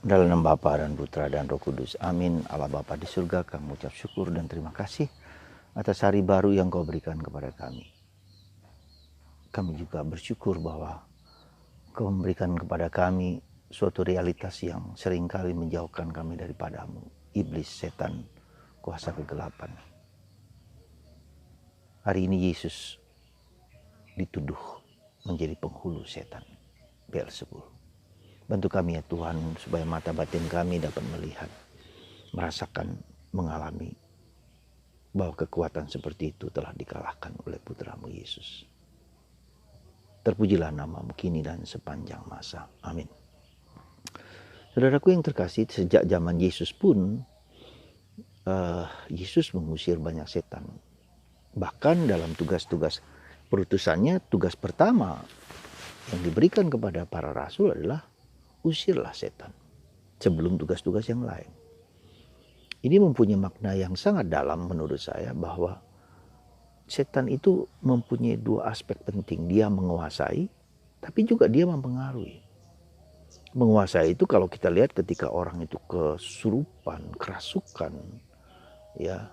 Dalam nama Bapa dan Putra dan Roh Kudus. Amin. Allah Bapa di surga, kami ucap syukur dan terima kasih atas hari baru yang Kau berikan kepada kami. Kami juga bersyukur bahwa Kau memberikan kepada kami suatu realitas yang seringkali menjauhkan kami daripada-Mu. Iblis, setan, kuasa kegelapan. Hari ini Yesus dituduh menjadi penghulu setan, Beelzebul. Bantu kami ya Tuhan, supaya mata batin kami dapat melihat, merasakan, mengalami bahwa kekuatan seperti itu telah dikalahkan oleh Putra-Mu Yesus. Terpujilah nama-Mu kini dan sepanjang masa. Amin. Saudaraku yang terkasih, sejak zaman Yesus pun, Yesus mengusir banyak setan. Bahkan dalam tugas-tugas perutusannya, tugas pertama yang diberikan kepada para rasul adalah usirlah setan sebelum tugas-tugas yang lain. Ini mempunyai makna yang sangat dalam menurut saya, bahwa setan itu mempunyai dua aspek penting. Dia menguasai, tapi juga dia mempengaruhi. Menguasai itu kalau kita lihat ketika orang itu kesurupan, kerasukan, ya,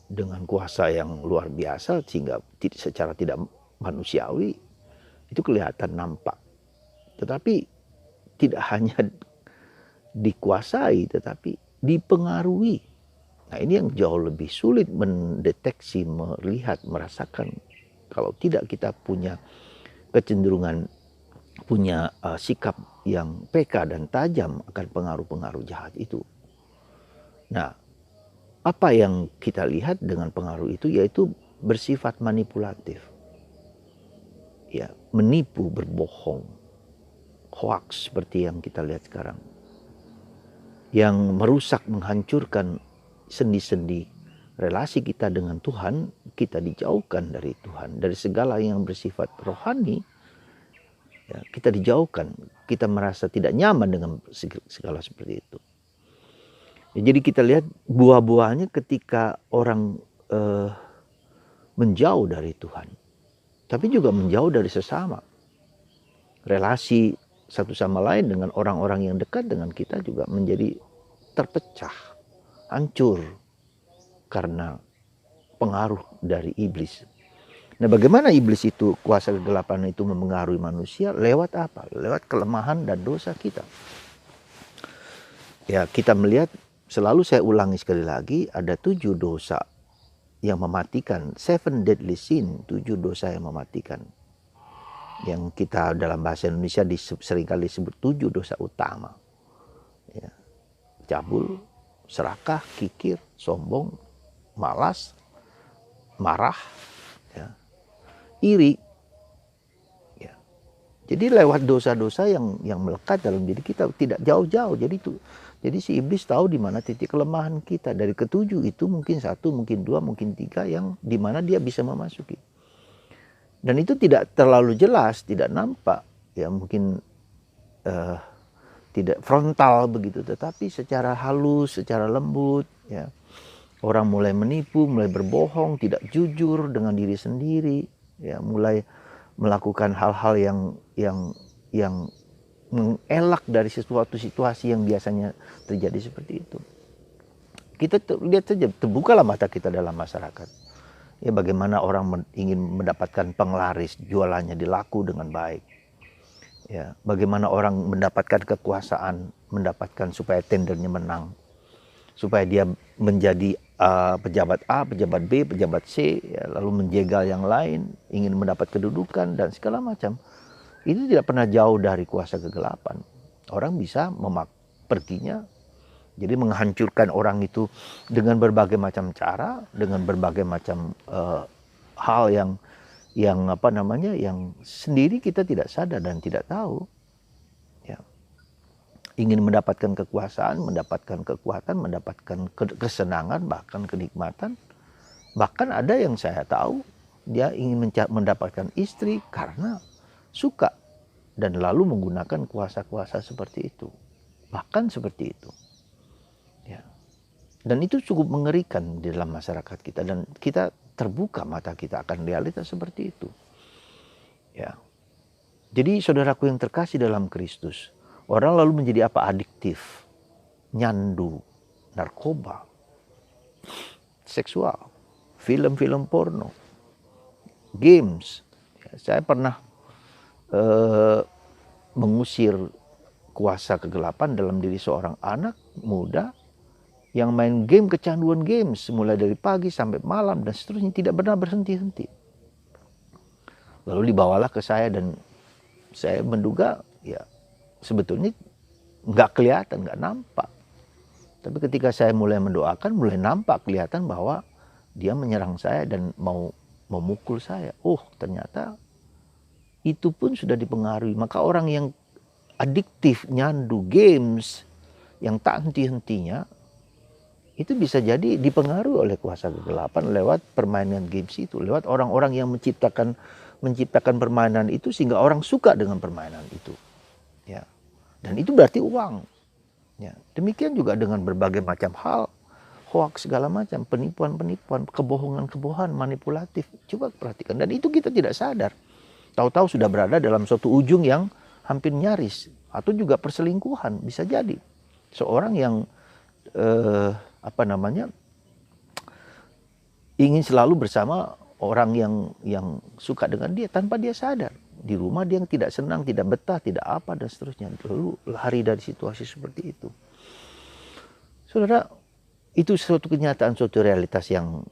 dengan kuasa yang luar biasa sehingga secara tidak manusiawi itu kelihatan, nampak. Tetapi tidak hanya dikuasai tetapi dipengaruhi. Nah, ini yang jauh lebih sulit mendeteksi, melihat, merasakan. Kalau tidak kita punya kecenderungan, punya sikap yang peka dan tajam akan pengaruh-pengaruh jahat itu. Nah, apa yang kita lihat dengan pengaruh itu yaitu bersifat manipulatif. Ya, menipu, berbohong, hoax seperti yang kita lihat sekarang, yang merusak, menghancurkan sendi-sendi relasi kita dengan Tuhan. Kita dijauhkan dari Tuhan, dari segala yang bersifat rohani, ya, kita dijauhkan, kita merasa tidak nyaman dengan segala seperti itu. Ya, jadi kita lihat buah-buahnya ketika orang menjauh dari Tuhan, tapi juga menjauh dari sesama. Relasi satu sama lain dengan orang-orang yang dekat dengan kita juga menjadi terpecah, hancur karena pengaruh dari iblis. Nah, bagaimana iblis itu, kuasa kegelapan itu mempengaruhi manusia? Lewat apa? Lewat kelemahan dan dosa kita. Ya, kita melihat, selalu saya ulangi sekali lagi, ada 7 dosa yang mematikan, 7 deadly sin, 7 dosa yang mematikan. Yang kita dalam bahasa Indonesia seringkali disebut 7 dosa utama. Ya. Cabul, serakah, kikir, sombong, malas, marah, ya, iri. Ya. Jadi lewat dosa-dosa yang melekat dalam diri kita, tidak jauh-jauh. Jadi si iblis tahu di mana titik kelemahan kita. Dari ketujuh itu mungkin 1, mungkin 2, mungkin 3 yang di mana dia bisa memasuki. Dan itu tidak terlalu jelas, tidak nampak, ya, mungkin tidak frontal begitu, tetapi secara halus, secara lembut, ya, orang mulai menipu, mulai berbohong, tidak jujur dengan diri sendiri, ya, mulai melakukan hal-hal yang mengelak dari sesuatu situasi yang biasanya terjadi seperti itu. Kita lihat saja, terbukalah mata kita dalam masyarakat. Ya, bagaimana orang ingin mendapatkan penglaris, jualannya dilaku dengan baik. Ya, bagaimana orang mendapatkan kekuasaan, mendapatkan supaya tendernya menang, supaya dia menjadi pejabat A, pejabat B, pejabat C, ya, lalu menjegal yang lain, ingin mendapat kedudukan dan segala macam. Itu tidak pernah jauh dari kuasa kegelapan. Orang bisa perginya, jadi menghancurkan orang itu dengan berbagai macam cara, dengan berbagai macam hal yang sendiri kita tidak sadar dan tidak tahu. Ya. Ingin mendapatkan kekuasaan, mendapatkan kekuatan, mendapatkan kesenangan, bahkan kenikmatan. Bahkan ada yang saya tahu, dia ingin mendapatkan istri karena suka dan lalu menggunakan kuasa-kuasa seperti itu. Bahkan seperti itu. Ya. Dan itu cukup mengerikan di dalam masyarakat kita, dan kita terbuka mata kita akan realitas seperti itu. Ya. Jadi saudaraku yang terkasih dalam Kristus, orang lalu menjadi apa? Adiktif. nyandu, narkoba, seksual, film-film porno, games. Saya pernah mengusir kuasa kegelapan dalam diri seorang anak muda yang main game, kecanduan games mulai dari pagi sampai malam dan seterusnya, tidak pernah berhenti-henti. Lalu dibawalah ke saya dan saya menduga ya sebetulnya nggak kelihatan, nggak nampak. Tapi ketika saya mulai mendoakan, mulai nampak, kelihatan bahwa dia menyerang saya dan mau memukul saya. Oh, ternyata itu pun sudah dipengaruhi. Maka orang yang adiktif, nyandu games yang tak henti-hentinya, itu bisa jadi dipengaruhi oleh kuasa kegelapan lewat permainan games itu, lewat orang-orang yang menciptakan permainan itu sehingga orang suka dengan permainan itu. Ya. Dan itu berarti uang. Ya. Demikian juga dengan berbagai macam hal, hoax segala macam, penipuan-penipuan, kebohongan-kebohongan, manipulatif. Coba perhatikan, dan itu kita tidak sadar. Tahu-tahu sudah berada dalam suatu ujung yang hampir nyaris, atau juga perselingkuhan bisa jadi. Seorang yang ingin selalu bersama orang yang suka dengan dia tanpa dia sadar. Di rumah dia yang tidak senang, tidak betah, tidak apa dan seterusnya. Lalu lari dari situasi seperti itu. Saudara, itu suatu kenyataan, suatu realitas yang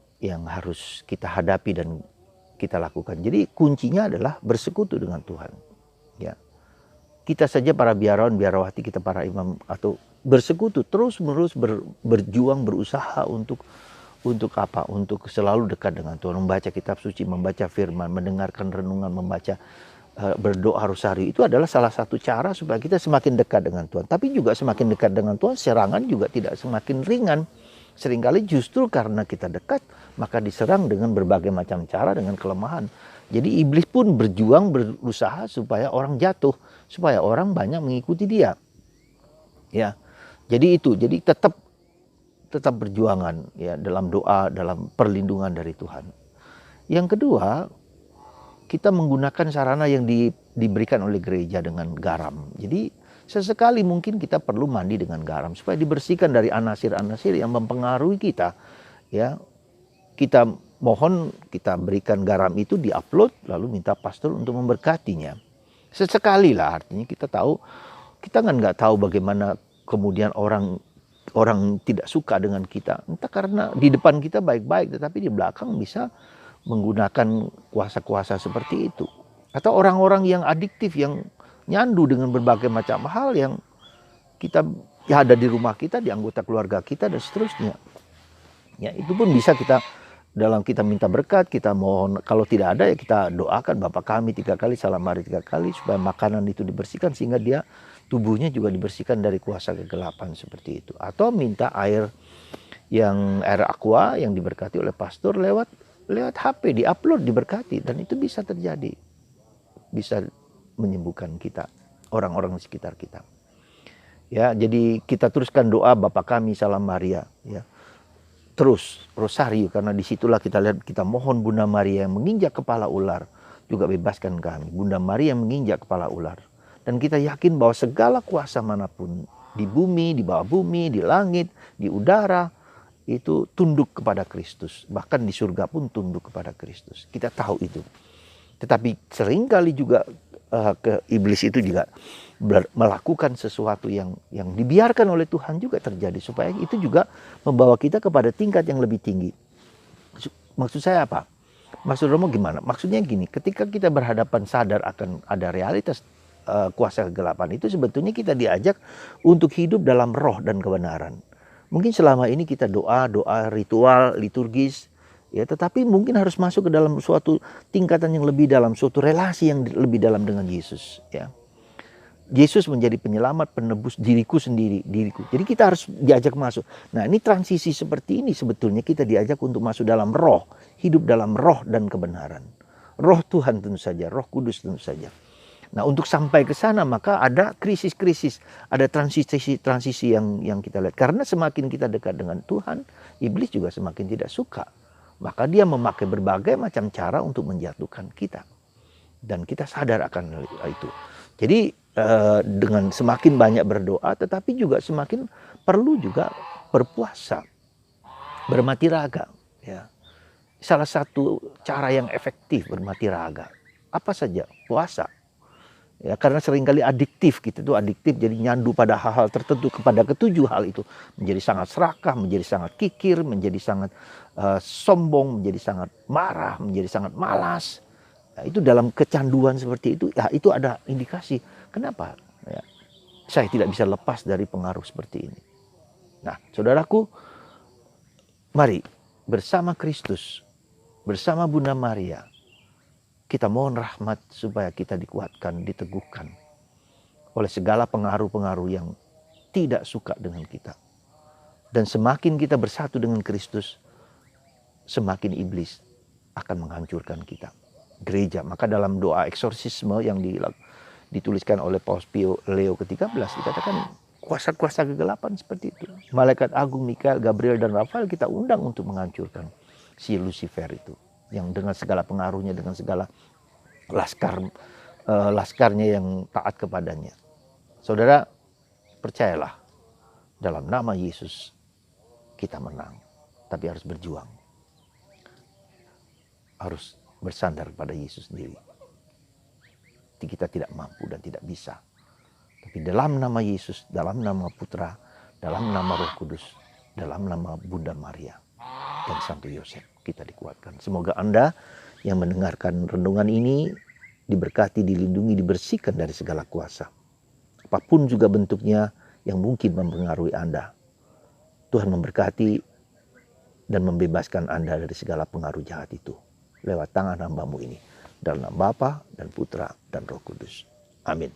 harus kita hadapi dan kita lakukan. Jadi kuncinya adalah bersekutu dengan Tuhan. Ya. Kita saja para biarawan, biarawati, kita para imam atau bersekutu terus-menerus berjuang, berusaha untuk apa? Untuk selalu dekat dengan Tuhan, membaca kitab suci, membaca firman, mendengarkan renungan, membaca berdoa rosari. Itu adalah salah satu cara supaya kita semakin dekat dengan Tuhan. Tapi juga semakin dekat dengan Tuhan, serangan juga tidak semakin ringan. Seringkali justru karena kita dekat, maka diserang dengan berbagai macam cara, dengan kelemahan. Jadi iblis pun berjuang, berusaha supaya orang jatuh, supaya orang banyak mengikuti dia. Ya. Jadi itu, jadi tetap perjuangan ya dalam doa, dalam perlindungan dari Tuhan. Yang kedua, kita menggunakan sarana yang diberikan oleh gereja dengan garam. Jadi sesekali mungkin kita perlu mandi dengan garam supaya dibersihkan dari anasir-anasir yang mempengaruhi kita. Ya, kita mohon, kita berikan garam itu, diupload, lalu minta pastor untuk memberkatinya. Sesekali lah, artinya kita tahu, kita kan nggak tahu bagaimana kemudian orang tidak suka dengan kita. Entah karena di depan kita baik-baik, tetapi di belakang bisa menggunakan kuasa-kuasa seperti itu. Atau orang-orang yang adiktif, yang nyandu dengan berbagai macam hal yang kita ya ada di rumah kita, di anggota keluarga kita dan seterusnya. Ya, itu pun bisa kita minta berkat, kita mohon, kalau tidak ada ya kita doakan Bapa kami 3 kali, salam mari 3 kali supaya makanan itu dibersihkan sehingga dia tubuhnya juga dibersihkan dari kuasa kegelapan seperti itu. Atau minta air aqua yang diberkati oleh pastor lewat HP, diupload, diberkati, dan itu bisa terjadi. Bisa menyembuhkan kita, orang-orang di sekitar kita. Ya, jadi kita teruskan doa Bapa kami, salam Maria, ya. Terus rosario, karena disitulah kita lihat, kita mohon Bunda Maria yang menginjak kepala ular juga bebaskan kami. Bunda Maria yang menginjak kepala ular. Dan kita yakin bahwa segala kuasa manapun, di bumi, di bawah bumi, di langit, di udara, itu tunduk kepada Kristus. Bahkan di surga pun tunduk kepada Kristus. Kita tahu itu. Tetapi seringkali juga iblis itu juga melakukan sesuatu yang dibiarkan oleh Tuhan juga terjadi. Supaya itu juga membawa kita kepada tingkat yang lebih tinggi. Maksud saya apa? Maksud Romo gimana? Maksudnya gini, ketika kita berhadapan sadar akan ada realitas kuasa kegelapan itu, sebetulnya kita diajak untuk hidup dalam roh dan kebenaran. Mungkin selama ini kita doa ritual, liturgis, ya, tetapi mungkin harus masuk ke dalam suatu tingkatan yang lebih dalam, suatu relasi yang lebih dalam dengan Yesus. Ya. Yesus menjadi penyelamat, penebus diriku. Jadi kita harus diajak masuk. Nah, ini transisi seperti ini sebetulnya kita diajak untuk masuk dalam roh, hidup dalam roh dan kebenaran. Roh Tuhan tentu saja, Roh Kudus tentu saja. Nah, untuk sampai ke sana maka ada krisis-krisis, ada transisi yang kita lihat. Karena semakin kita dekat dengan Tuhan, iblis juga semakin tidak suka. Maka dia memakai berbagai macam cara untuk menjatuhkan kita. Dan kita sadar akan itu. Jadi dengan semakin banyak berdoa, tetapi juga semakin perlu juga berpuasa, bermati raga. Ya. Salah satu cara yang efektif bermati raga, apa saja? Puasa. Ya, karena seringkali adiktif, kita tuh adiktif, jadi nyandu pada hal-hal tertentu, kepada ketujuh hal itu menjadi sangat serakah, menjadi sangat kikir, menjadi sangat sombong, menjadi sangat marah, menjadi sangat malas. Nah, itu dalam kecanduan seperti itu, ya itu ada indikasi. Kenapa? Ya, saya tidak bisa lepas dari pengaruh seperti ini. Nah, saudaraku, mari bersama Kristus, bersama Bunda Maria, kita mohon rahmat supaya kita dikuatkan, diteguhkan oleh segala pengaruh-pengaruh yang tidak suka dengan kita. Dan semakin kita bersatu dengan Kristus, semakin iblis akan menghancurkan kita. Gereja, maka dalam doa eksorsisme yang dituliskan oleh Paus Pio Leo ke-13 dikatakan kuasa-kuasa kegelapan seperti itu. Malaikat agung Mikael, Gabriel, dan Rafael kita undang untuk menghancurkan si Lucifer itu. Yang dengan segala pengaruhnya, dengan segala laskarnya yang taat kepadanya. Saudara, percayalah, dalam nama Yesus kita menang, tapi harus berjuang. Harus bersandar pada Yesus sendiri. Kita tidak mampu dan tidak bisa. Tapi dalam nama Yesus, dalam nama Putra, dalam nama Roh Kudus, dalam nama Bunda Maria dan Santo Yosef, kita dikuatkan. Semoga Anda yang mendengarkan renungan ini diberkati, dilindungi, dibersihkan dari segala kuasa. Apapun juga bentuknya yang mungkin mempengaruhi Anda. Tuhan memberkati dan membebaskan Anda dari segala pengaruh jahat itu. Lewat tangan hamba-Mu ini. Dalam nama Bapa dan Putra dan Roh Kudus. Amin.